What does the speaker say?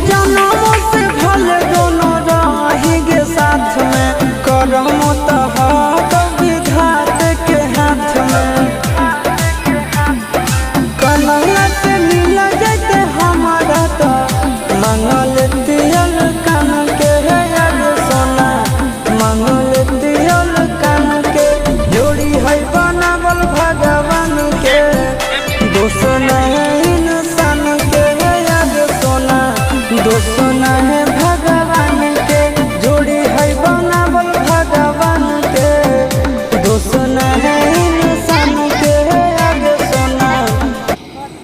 जन्म से भले दोनों रहेंगे साथ में, करम तो विधात के हाथ में। कन्हैया से मिल जाते हमारा तो मंगल दियल कान के है यार सोना, मंगल दियल कान के। जोड़ी है बनावल भगवान के, दोस्त नहीं इंसान के है यार सोना, दोस्त नहीं